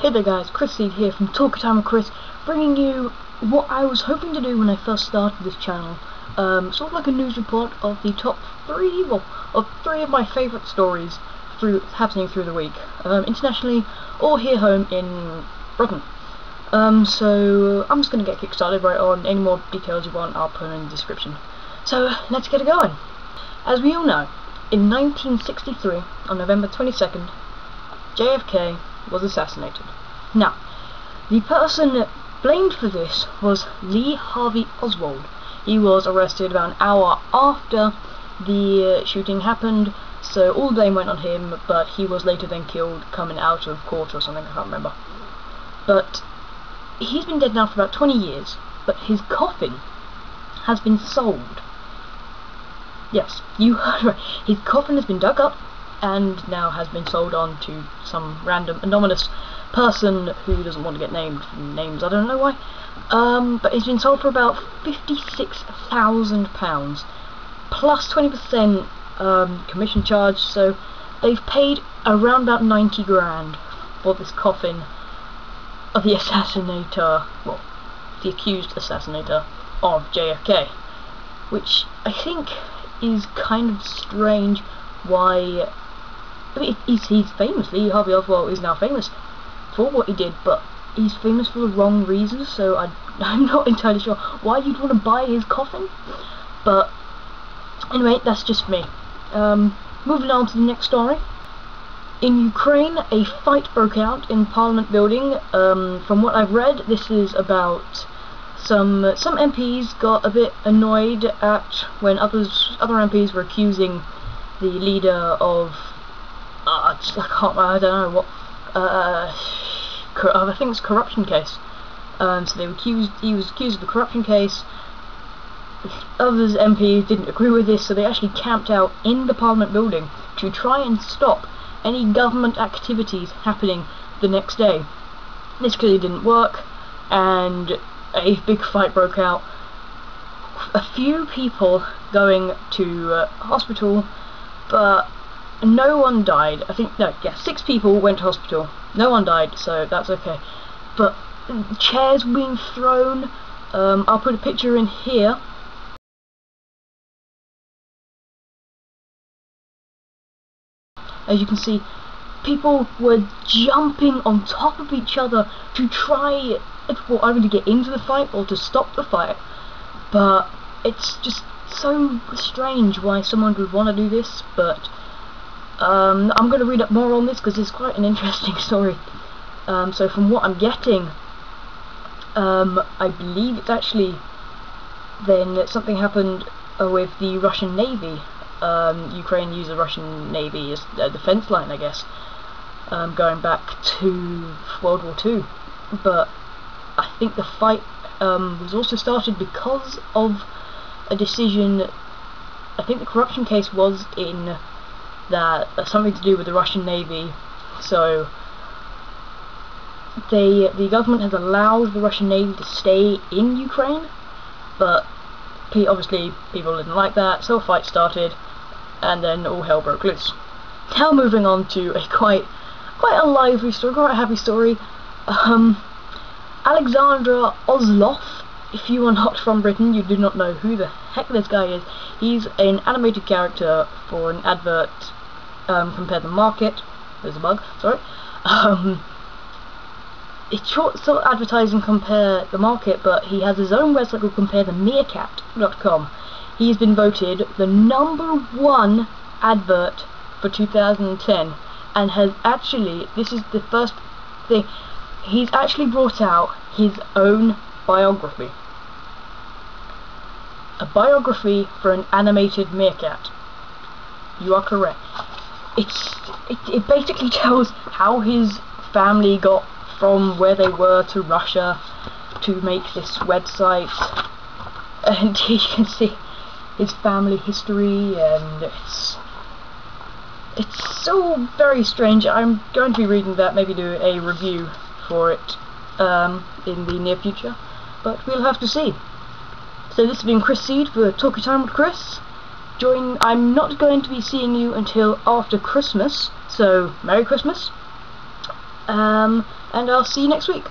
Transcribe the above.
Hey there guys, Chris I here from TalkyTimeWithChris, bringing you what I was hoping to do when I first started this channel. Sort of like a news report of the top three, of three of my favourite stories happening through the week, internationally or here home in Britain. So I'm just going to get kick-started right on. Any more details you want, I'll put in the description. So let's get it going. As we all know, in 1963, on November 22nd, JFK was assassinated. Now, the person blamed for this was Lee Harvey Oswald. He was arrested about an hour after the shooting happened, so all the blame went on him, but he was later then killed coming out of court or something, I can't remember. But he's been dead now for about 20 years, but his coffin has been sold. Yes, you heard right. His coffin has been dug up and now has been sold on to some random anonymous person who doesn't want to get named. Names, I don't know why. But it's been sold for about £56,000 plus 20% commission charge, so they've paid around about 90 grand for this coffin of the assassinator, well, the accused assassinator of JFK, which I think is kind of strange. Why? I mean, he's famous. Lee Harvey Oswald is now famous for what he did, but he's famous for the wrong reasons, so I'm not entirely sure why you'd want to buy his coffin. But anyway, that's just me. Moving on to the next story. In Ukraine, a fight broke out in Parliament building. From what I've read, this is about some MPs got a bit annoyed at when other MPs were accusing the leader of I don't know what, I think it's a corruption case. So he was accused of the corruption case. Others MPs didn't agree with this, so they actually camped out in the Parliament building to try and stop any government activities happening the next day. This clearly didn't work, and a big fight broke out. A few people going to hospital, but no one died. I think, no, yeah, 6 people went to hospital. No one died, so that's okay. But chairs being thrown. I'll put a picture in here. As you can see, people were jumping on top of each other to try, well, either to get into the fight or to stop the fight. But it's just so strange why someone would want to do this. But I'm going to read up more on this because it's quite an interesting story. So from what I'm getting, I believe it's actually then something happened with the Russian Navy. Ukraine used the Russian Navy as a defense line, I guess, going back to World War II. But I think the fight was also started because of a decision. I think the corruption case was in that something to do with the Russian Navy. So the government has allowed the Russian Navy to stay in Ukraine, but obviously people didn't like that, so a fight started, and then all hell broke loose. Now moving on to a quite a lively story, quite a happy story. Alexander Osloff. If you are not from Britain, you do not know who the heck this guy is. He's an animated character for an advert, Compare the Market. There's a bug, sorry. It's short sort of advertising Compare the Market, but he has his own website called CompareTheMeerkat.com. He's been voted the #1 advert for 2010, and has actually, this is the first thing, he's actually brought out his own biography. A biography for an animated meerkat. You are correct. It basically tells how his family got from where they were to Russia to make this website, and you can see his family history, and it's so very strange. I'm going to be reading that, maybe do a review for it in the near future, but we'll have to see. So this has been Chris I for Talky Time with Chris. I'm not going to be seeing you until after Christmas, so Merry Christmas. and I'll see you next week.